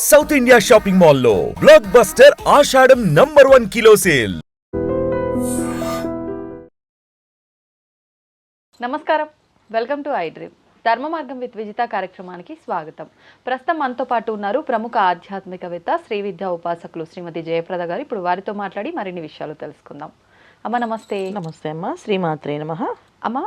South India shopping మాల్లో block buster ఆషాఢం #1 kilo sale. నమస్కారం, welcome to I dream. ధర్మ మార్గం విత్ విజిత కార్యక్రమానికి స్వాగతం. ప్రస్తుతం మనతో పాటు ఉన్నారు ప్రముఖ ఆధ్యాత్మికవేత్త శ్రీ విద్యా ఉపాసకులు శ్రీమతి జయప్రద గారు. ఇప్పుడు వారితో మాట్లాడి మరిన్ని విషయాలు తెలుసుకుందాం. అమ్మ నమస్తే. నమస్తే అమ్మ, శ్రీమాత్రే నమః. అమ్మ,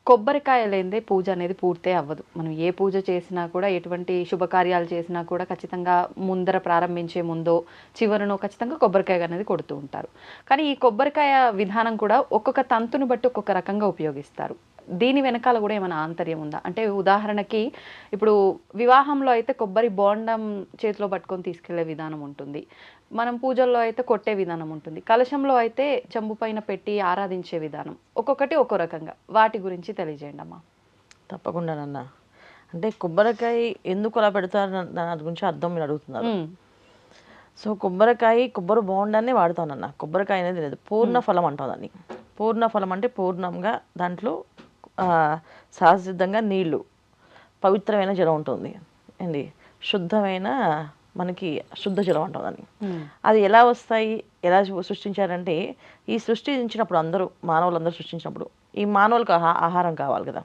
కొబ్బరికాయ లేనిదే పూజ అనేది పూర్తే అవ్వదు. మనం ఏ పూజ చేసినా కూడా, ఎటువంటి శుభకార్యాలు చేసినా కూడా ఖచ్చితంగా ముందర ప్రారంభించే ముందో చివరనో ఖచ్చితంగా కొబ్బరికాయ అనేది కొడుతూ ఉంటారు. కానీ ఈ కొబ్బరికాయ విధానం కూడా ఒక్కొక్క తంతుని బట్టి ఒక్కొక్క రకంగా ఉపయోగిస్తారు. దీని వెనకాల కూడా ఏమైనా ఆంతర్యం ఉందా? అంటే ఉదాహరణకి ఇప్పుడు వివాహంలో అయితే కొబ్బరి బోండం చేతిలో పట్టుకొని తీసుకెళ్లే విధానం ఉంటుంది, మనం పూజల్లో అయితే కొట్టే విధానం ఉంటుంది, కలశంలో అయితే చెంబు పైన పెట్టి ఆరాధించే విధానం, ఒక్కొక్కటి ఒక్కో రకంగా. వాటి గురించి తెలియజేయండి అమ్మా. తప్పకుండానన్నా. అంటే కొబ్బరికాయ ఎందుకు అలా పెడతారు దాని గురించి అర్థం మీరు అడుగుతున్నారు. సో కొబ్బరి బోండాన్ని వాడతానన్నా. కొబ్బరికాయ అనేది లేదు, పూర్ణ ఫలం అంటాం దాన్ని. పూర్ణ ఫలం అంటే పూర్ణంగా దాంట్లో సహజసిద్ధంగా నీళ్లు, పవిత్రమైన జలం ఉంటుంది ఏంది, శుద్ధమైన మనకి శుద్ధ జలం అంటాం దాన్ని. అది ఎలా వస్తాయి, ఎలా సృష్టించారంటే, ఈ సృష్టించినప్పుడు అందరూ మానవులందరూ సృష్టించినప్పుడు ఈ మానవులకు ఆహారం కావాలి కదా.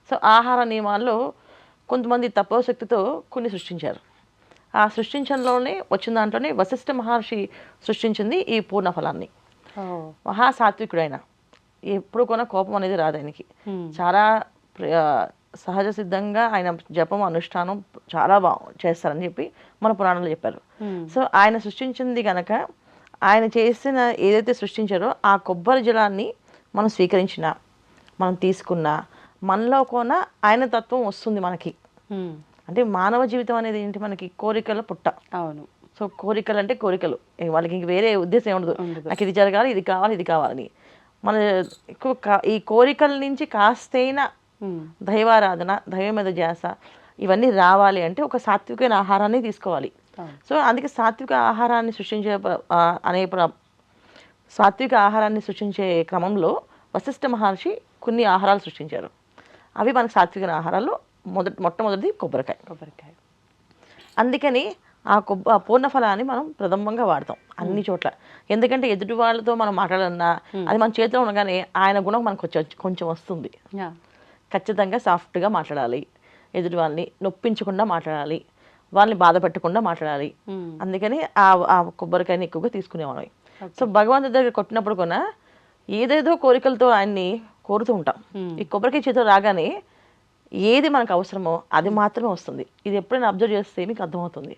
సో ఆహార నియమాల్లో కొంతమంది తపోశక్తితో కొన్ని సృష్టించారు. ఆ సృష్టించడంలోనే వచ్చిన దాంట్లోనే వశిష్ఠ మహర్షి సృష్టించింది ఈ పూర్ణ ఫలాన్ని. మహాసాత్వికుడైన, ఎప్పుడు కూడా కోపం అనేది రాదు ఆయనకి. చాలా సహజ సిద్ధంగా ఆయన జపం అనుష్ఠానం చాలా బాగా చేస్తారని చెప్పి మన పురాణంలో చెప్పారు. సో ఆయన సృష్టించింది కనుక, ఆయన చేసిన ఏదైతే సృష్టించారో ఆ కొబ్బరి జలాన్ని మనం స్వీకరించినా, మనం తీసుకున్నా, మనలో కూడా ఆయన తత్వం వస్తుంది మనకి. అంటే మానవ జీవితం అనేది ఏంటి, మనకి కోరికల పుట్ట. అవును. సో కోరికలు అంటే కోరికలు, వాళ్ళకి ఇంక వేరే ఉద్దేశం ఉండదు. నాకు ఇది జరగాలి, ఇది కావాలి, ఇది కావాలని. మన ఎక్కువ ఈ కోరికల నుంచి కాస్తైనా దైవారాధన, దైవం మీద ధ్యాస, ఇవన్నీ రావాలి అంటే ఒక సాత్వికమైన ఆహారాన్ని తీసుకోవాలి. సో అందుకే సాత్విక ఆహారాన్ని సృష్టించే క్రమంలో వశిష్ఠ మహర్షి కొన్ని ఆహారాలు సృష్టించారు. అవి మనకు సాత్విక ఆహారాలు మొట్టమొదటిది కొబ్బరికాయ. అందుకని ఆ పూర్ణ ఫలాన్ని మనం ప్రథమంగా వాడతాం అన్ని చోట్ల. ఎందుకంటే ఎదుటి వాళ్ళతో మనం మాట్లాడాలన్నా అది మన చేతిలో ఉండగానే ఆయన గుణం మనకు కొంచెం వస్తుంది. ఖచ్చితంగా సాఫ్ట్గా మాట్లాడాలి, ఎదుటి వాళ్ళని నొప్పించకుండా మాట్లాడాలి, వాళ్ళని బాధ పెట్టకుండా మాట్లాడాలి. అందుకని ఆ కొబ్బరికాయని ఎక్కువగా తీసుకునేవాళ్ళం. సో భగవంతుడి దగ్గర కొట్టినప్పుడు కూడా ఏదేదో కోరికలతో ఆయన్ని కోరుతూ ఉంటాం. ఈ కొబ్బరికాయ చేతిలో రాగానే ఏది మనకు అవసరమో అది మాత్రమే వస్తుంది. ఇది ఎప్పుడైనా అబ్జర్వ్ చేస్తే మీకు అర్థమవుతుంది.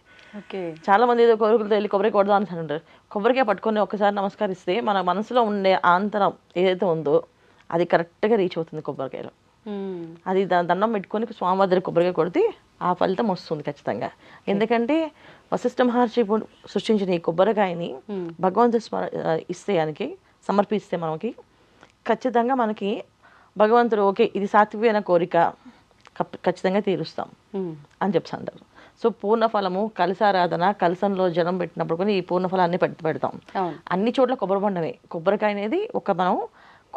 చాలా మంది ఏదో కోరికలతో వెళ్ళి కొబ్బరికాయ కొడదాం అని అంటారు. కొబ్బరికాయ పట్టుకొని ఒక్కసారి నమస్కరిస్తే మన మనసులో ఉండే ఆంతరం ఏదైతే ఉందో అది కరెక్ట్గా రీచ్ అవుతుంది కొబ్బరికాయలో. అది దండం పెట్టుకొని స్వామివారి దగ్గర కొబ్బరికాయ కొడితే ఆ ఫలితం వస్తుంది ఖచ్చితంగా. ఎందుకంటే వశిష్ఠ మహర్షి సృష్టించిన ఈ కొబ్బరికాయని భగవంతుడు ఇస్తే, ఆయనకి సమర్పిస్తే మనకి ఖచ్చితంగా మనకి భగవంతుడు ఓకే ఇది సాత్వికమైన కోరిక ఖచ్చితంగా తీరుస్తాం అని చెప్పి అంటారు. సో పూర్ణ ఫలము, కలశారాధన, కలశంలో జలం పెట్టినప్పుడు కూడా ఈ పూర్ణ ఫలాన్ని పెడతాం. అన్ని చోట్ల కొబ్బరి బొండమే. కొబ్బరికాయ అనేది ఒక మనం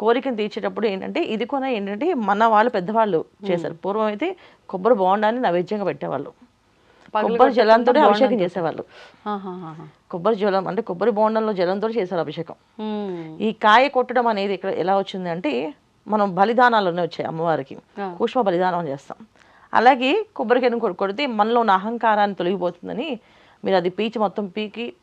కోరికను తీర్చేటప్పుడు ఏంటంటే, ఇది కూడా ఏంటంటే మన వాళ్ళు పెద్దవాళ్ళు చేశారు. పూర్వం అయితే కొబ్బరి బోండాన్ని నైవేద్యంగా పెట్టేవాళ్ళు, కొబ్బరి జలంతో అభిషేకం చేసేవాళ్ళు. కొబ్బరి జలం అంటే కొబ్బరి బోండంలో జలంతో చేశారు అభిషేకం. ఈ కాయ కొట్టడం అనేది ఇక్కడ ఎలా వచ్చింది అంటే, మనం బలిదానాల్లోనే వచ్చాయి అమ్మవారికి, కూష్మ బలిదానం చేస్తాం. అలాగే కొబ్బరికాయను కొడితే మనలో ఉన్న అహంకారాన్ని తొలగిపోతుందని మీరు అది పీకి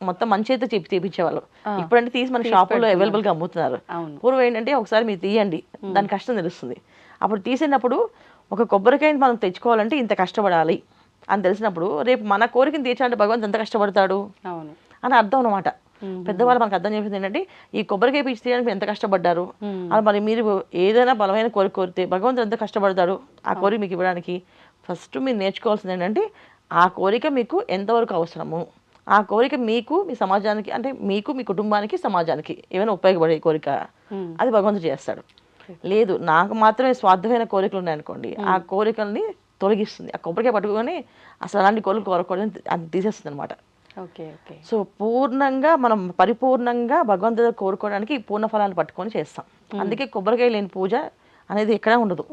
మొత్తం మంచి అయితే తీపించేవాళ్ళు. ఇప్పుడంటే తీసి మన షాపుల్లో అవైలబుల్గా అమ్ముతున్నారు. పూర్వం ఏంటంటే ఒకసారి మీరు తీయండి, దాని కష్టం తెలుస్తుంది. అప్పుడు తీసినప్పుడు ఒక కొబ్బరికాయని మనం తెచ్చుకోవాలంటే ఇంత కష్టపడాలి అని తెలిసినప్పుడు రేపు మన కోరికను తీర్చాలంటే భగవంతుడు ఎంత కష్టపడతాడు అని అర్థం అనమాట. పెద్దవాళ్ళు మనకు అర్థం చేసేది ఏంటంటే, ఈ కొబ్బరికాయ పీచి తీయడానికి ఎంత కష్టపడ్డారు, అది మరి మీరు ఏదైనా బలమైన కోరిక కోరితే భగవంతుడు ఎంత కష్టపడతాడు ఆ కోరిక మీకు ఇవ్వడానికి. ఫస్ట్ మీరు నేర్చుకోవాల్సింది ఏంటంటే, ఆ కోరిక మీకు ఎంతవరకు అవసరము, ఆ కోరిక మీకు మీ సమాజానికి అంటే మీకు మీ కుటుంబానికి సమాజానికి ఏమైనా ఉపయోగపడే కోరిక, అది భగవంతుడు చేస్తాడు. లేదు నాకు మాత్రమే స్వార్థమైన కోరికలు ఉన్నాయనుకోండి, ఆ కోరికల్ని తొలగిస్తుంది. ఆ కొబ్బరికాయ పట్టుకొని అసలు అలాంటి కోరికలు కోరకూడదని అది తీసేస్తుంది అనమాట. సో పూర్ణంగా మనం పరిపూర్ణంగా భగవంతుడు కోరుకోవడానికి ఈ పూర్ణ ఫలాన్ని పట్టుకొని చేస్తాం. అందుకే కొబ్బరికాయ లేని పూజ అనేది ఎక్కడా ఉండదు.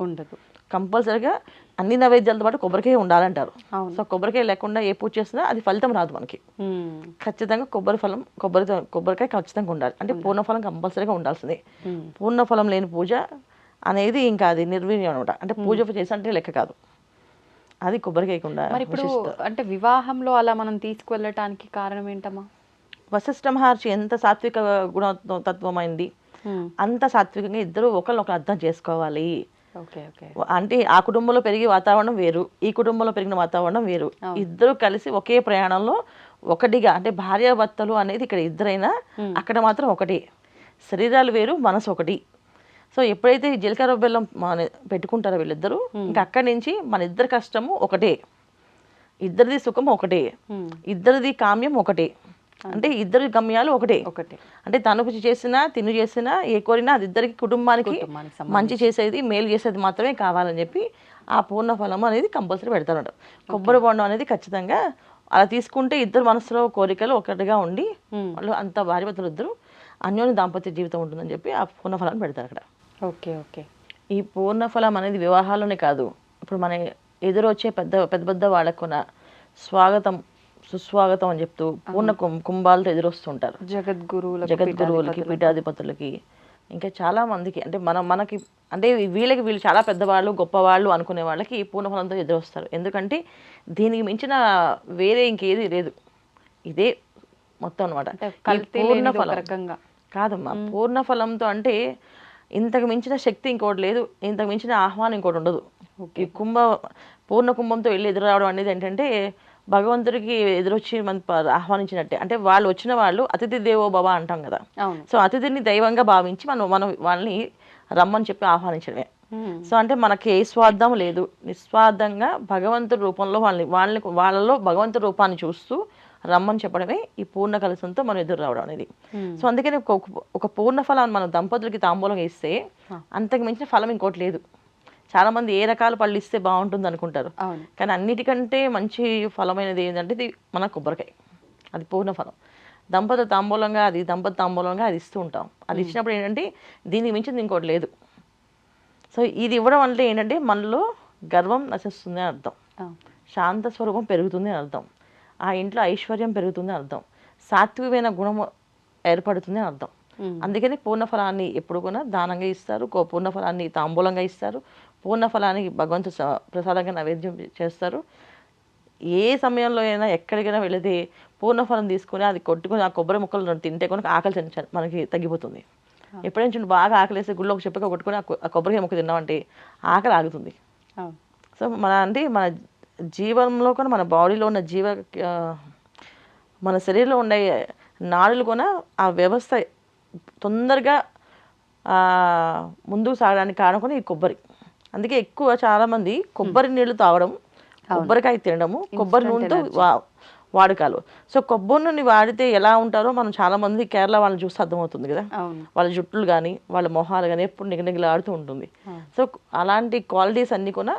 కంపల్సరీగా అన్ని నైవేద్యాలతో పాటు కొబ్బరికాయ ఉండాలంటారు. అవును. సో కొబ్బరికాయ లేకుండా ఏ పూజ చేసినా అది ఫలితం రాదు మనకి. ఖచ్చితంగా కొబ్బరికాయ ఖచ్చితంగా ఉండాలి. అంటే పూర్ణఫలం కంపల్సరీగా ఉండాల్సిందే. పూర్ణఫలం లేని పూజ అనేది ఇంకా అది నిర్వీర్యం అనమాట. అంటే పూజ చేసంటే లెక్క కాదు, అది కొబ్బరికాయకు ఉండాలి. మరి ఇప్పుడు అంటే వివాహంలో అలా మనం తీసుకువెళ్ళటానికి కారణం ఏంటమ్మా? వశిష్ఠ మహర్షి ఎంత సాత్విక గుణతత్వమైంది, అంత సాత్వికంగా ఇద్దరు ఒకరినొకరు అర్థం చేసుకోవాలి. అంటే ఆ కుటుంబంలో పెరిగే వాతావరణం వేరు, ఈ కుటుంబంలో పెరిగిన వాతావరణం వేరు. ఇద్దరు కలిసి ఒకే ప్రయాణంలో ఒకటిగా, అంటే భార్యాభర్తలు అనేది ఇక్కడ ఇద్దరైనా అక్కడ మాత్రం ఒకటి, శరీరాలు వేరు, మనసు ఒకటి. సో ఎప్పుడైతే జీలకర్ర బెల్లం పెట్టుకుంటారో వీళ్ళిద్దరూ, ఇంకా అక్కడి నుంచి మన ఇద్దరి కష్టము ఒకటే, ఇద్దరిది సుఖం ఒకటే, ఇద్దరిది కామ్యం ఒకటే. అంటే ఇద్దరు గమ్యాలు ఒకటే. అంటే తను చేసినా తిను చేసినా ఏ కోరినా అది ఇద్దరికి కుటుంబానికి మంచి చేసేది మేలు చేసేది మాత్రమే కావాలని చెప్పి ఆ పూర్ణ ఫలం అనేది కంపల్సరీ పెడతారు. కొబ్బరి బొండం అనేది ఖచ్చితంగా అలా తీసుకుంటే ఇద్దరు మనసులో కోరికలు ఒకటిగా ఉండి వాళ్ళు అంత భార్యాభర్తలు ఇద్దరు అన్యోన్య దాంపత్య జీవితం ఉంటుందని చెప్పి ఆ పూర్ణ ఫలాన్ని పెడతారు అక్కడ. ఈ పూర్ణ ఫలం అనేది వివాహాల్లోనే కాదు, ఇప్పుడు మన ఎదురు వచ్చే పెద్ద పెద్ద వాళ్ళకున్న స్వాగతం సుస్వాగతం అని చెప్తూ పూర్ణ కుంభాలతో ఎదురొస్తుంటారు జగద్గురువులకి, పీఠాధిపతులకి, ఇంకా చాలా మందికి. అంటే మనకి అంటే వీళ్ళు చాలా పెద్దవాళ్ళు గొప్పవాళ్ళు అనుకునే వాళ్ళకి పూర్ణఫలంతో ఎదురొస్తారు. ఎందుకంటే దీనికి మించిన వేరే ఇంకేది లేదు, ఇదే మొత్తం అనమాట. పూర్ణఫలం కాదమ్మా, పూర్ణఫలంతో అంటే ఇంతకు మించిన శక్తి ఇంకోటి లేదు, ఇంతకు మించిన ఆహ్వానం ఇంకోటి ఉండదు. ఈ పూర్ణ కుంభంతో వెళ్ళి ఎదురు రావడం అనేది ఏంటంటే భగవంతుడికి ఎదురొచ్చి మన ఆహ్వానించినట్టే. అంటే వాళ్ళు వచ్చిన వాళ్ళు అతిథి దేవో భవ అంటాం కదా. సో అతిథిని దైవంగా భావించి మనం వాళ్ళని రమ్మని చెప్పి ఆహ్వానించడమే. సో అంటే మనకి ఏ స్వార్థం లేదు, నిస్వార్థంగా భగవంతుడి రూపంలో వాళ్ళలో భగవంతుడి రూపాన్ని చూస్తూ రమ్మని చెప్పడమే ఈ పూర్ణ కలశంతో మనం ఎదురు రావడం అనేది. సో అందుకని ఒక పూర్ణ ఫలాన్ని మనం దంపతులకి తాంబూలంగా ఇస్తే అంతకు మించిన ఫలం ఇంకోటి లేదు. చాలా మంది ఏ రకాల పళ్ళు ఇస్తే బాగుంటుంది అనుకుంటారు, కానీ అన్నిటికంటే మంచి ఫలమైనది ఏంటంటే ఇది మన కొబ్బరికాయ, అది పూర్ణ ఫలం. దంపతుల తాంబూలంగా అది ఇస్తూ ఉంటాం. అది ఇచ్చినప్పుడు ఏంటంటే దీనికి మించింది ఇంకోటి లేదు. సో ఇది ఇవ్వడం అంటే ఏంటంటే మనలో గర్వం నశిస్తుంది అని అర్థం, శాంత స్వరూపం పెరుగుతుంది అని అర్థం, ఆ ఇంట్లో ఐశ్వర్యం పెరుగుతుంది అని అర్థం, సాత్వికమైన గుణం ఏర్పడుతుంది అని అర్థం. అందుకని పూర్ణఫలాన్ని ఎప్పుడు కూడా దానంగా ఇస్తారు, పూర్ణఫలాన్ని తాంబూలంగా ఇస్తారు, పూర్ణఫలానికి భగవంతు ప్రసాదంగా నైవేద్యం చేస్తారు. ఏ సమయంలో అయినా ఎక్కడికైనా వెళితే పూర్ణఫలం తీసుకుని అది కొట్టుకుని ఆ కొబ్బరి ముక్కలు తింటే కనుక ఆకలి మనకి తగ్గిపోతుంది. ఎప్పుడైనా బాగా ఆకలి వేస్తే గుళ్ళో ఒక చెప్పక కొట్టుకుని ఆ కొబ్బరికాయ ముక్క తిన్నామంటే ఆకలి ఆగుతుంది. సో మన జీవంలో కూడా మన బాడీలో ఉన్న మన శరీరంలో ఉండే నాడులు కూడా ఆ వ్యవస్థ తొందరగా ముందుకు సాగడానికి కారణం కూడా ఈ కొబ్బరి. అందుకే ఎక్కువ చాలామంది కొబ్బరి నీళ్లు తాగడం, కొబ్బరికాయ తినడము, కొబ్బరి నూనెతో వాడకాలు. సో కొబ్బరి నూనె వాడితే ఎలా ఉంటారో మనం చాలామంది కేరళ వాళ్ళని చూస్తే అర్థమవుతుంది కదా. వాళ్ళ జుట్టులు కానీ వాళ్ళ మొహాలు కానీ ఎప్పుడు నిగనిగలాడుతూ ఉంటుంది. సో అలాంటి క్వాలిటీస్ అన్నీ కూడా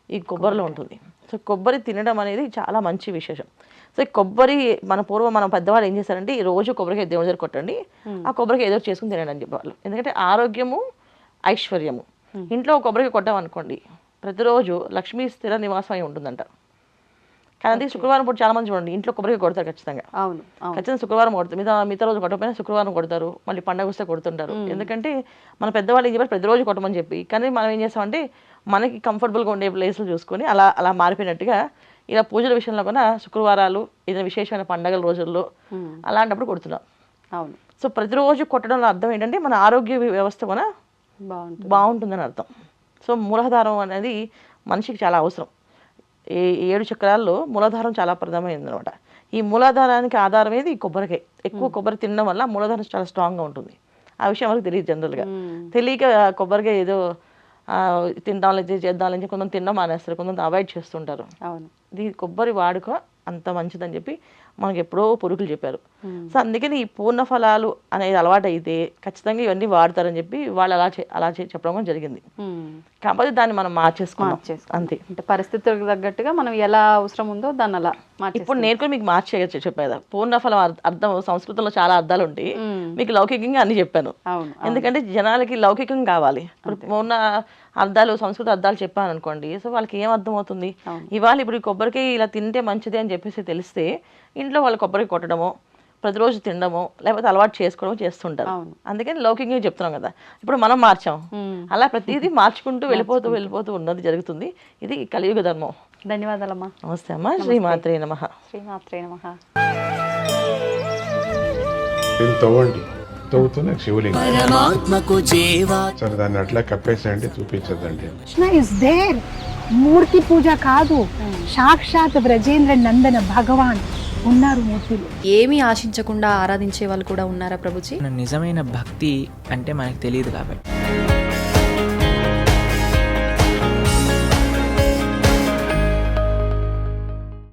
ఈ కొబ్బరిలో ఉంటుంది. సో కొబ్బరి తినడం అనేది చాలా మంచి విశేషం. సో కొబ్బరి మన పెద్దవాళ్ళు ఏం చేస్తారంటే ఈ రోజు కొబ్బరికాయ దేవుడి దగ్గర కొట్టండి, ఆ కొబ్బరికాయ ఏదో చేసుకుని తినండి అని చెప్పేవాళ్ళు. ఎందుకంటే ఆరోగ్యము ఐశ్వర్యము. ఇంట్లో కొబ్బరికాయ కొట్టామనుకోండి ప్రతిరోజు లక్ష్మీ స్థిర నివాసం అయి ఉంటుందంట. కానీ శుక్రవారం పూట చాలా మంది చూడండి ఇంట్లో కొబ్బరికాయ కొడతారు ఖచ్చితంగా. ఖచ్చితంగా శుక్రవారం కొడతారు, మిగతా రోజు కొట్టకపోయినా శుక్రవారం కొడతారు, మళ్ళీ పండగ వస్తే కొడుతుంటారు. ఎందుకంటే మన పెద్దవాళ్ళు ఏం చెప్పారు ప్రతిరోజు కొట్టమని చెప్పి. కానీ మనం ఏం చేస్తామంటే మనకి కంఫర్టబుల్గా ఉండే ప్లేస్లు చూసుకొని అలా మారిపోయినట్టుగా ఇలా పూజల విషయంలో కూడా శుక్రవారాలు ఏదైనా విశేషమైన పండగల రోజుల్లో అలాంటప్పుడు కొడుతున్నాం. సో ప్రతిరోజు కొట్టడంలో అర్థం ఏంటంటే మన ఆరోగ్య వ్యవస్థ కూడా బాగుంటుందని అర్థం. సో మూలాధారం అనేది మనిషికి చాలా అవసరం. 7 చక్రాల్లో మూలాధారం చాలా ప్రధానమైనది అనమాట. ఈ మూలాధారానికి ఆధారం ఏది కొబ్బరికాయ. ఎక్కువ కొబ్బరి తినడం వల్ల మూలాధారం చాలా స్ట్రాంగ్గా ఉంటుంది. ఆ విషయం మనకు తెలియదు జనరల్గా. తెలియక కొబ్బరికాయ ఏదో తింటాం చేద్దామని చెప్పి కొంతమంది తినడం మానేస్తారు, కొంతమంది అవాయిడ్ చేస్తుంటారు. ఇది కొబ్బరి వాడుక అంత మంచిదని చెప్పి మనకి ఎప్పుడో పురుగులు చెప్పారు. సో అందుకని ఈ పూర్ణ ఫలాలు అనేది అలవాటు అయితే ఖచ్చితంగా ఇవన్నీ వాడతారని చెప్పి వాళ్ళు అలా చెప్పడం జరిగింది. కాకపోతే దాన్ని మనం మార్చేసుకున్నాం అంతే. అంటే పరిస్థితులకు తగ్గట్టుగా మనం ఎలా అవసరం ఉందో దాన్ని అలా ఇప్పుడు నేను కూడా మీకు మార్చేయచ్చు చెప్పేదా. పూర్ణఫలం అర్థం సంస్కృతంలో చాలా అర్థాలు ఉంటాయి, మీకు లౌకికంగా అన్ని చెప్పాను. ఎందుకంటే జనాలకి లౌకికం కావాలి. ఇప్పుడు పూర్ణ అర్థాలు సంస్కృత అర్థాలు చెప్పాను అనుకోండి, సో వాళ్ళకి ఏం అర్థం అవుతుంది. ఇవాళ ఇప్పుడు కొబ్బరికాయ ఇలా తింటే మంచిది అని చెప్పేసి తెలిస్తే ఇంట్లో వాళ్ళు కొబ్బరి కొట్టడమో ప్రతిరోజు తినడమో లేకపోతే అలవాటు చేసుకోవడమో చేస్తుంటారు. అందుకని లౌకికంగా చెప్తున్నాం కదా, ఇప్పుడు మనం మార్చాం. అలా ప్రతిదీ మార్చుకుంటూ వెళ్ళిపోతూ ఉన్నది జరుగుతుంది. ఇది కలియుగ ధర్మం. ధన్యవాదాలమ్మా. నమస్తే అమ్మా. శ్రీమాత్రే నమః. శ్రీమాత్రే నమః. తవ్వండి, తవ్వుతూనే శివలింగం. సరే దాన్ని అట్లా కప్పేసేయండి, చూపించదండి. Krishna is there. మూర్తి పూజ కాదు, సాక్షాత్ బ్రజేంద్ర నందన భగవాన్ ఉన్నారు మూర్తిలో. ఏమీ ఆశించకుండా ఆరాధించే వాళ్ళు కూడా ఉన్నారా ప్రభుజీ? నిజమైన భక్తి అంటే మనకు తెలియదు కాబట్టి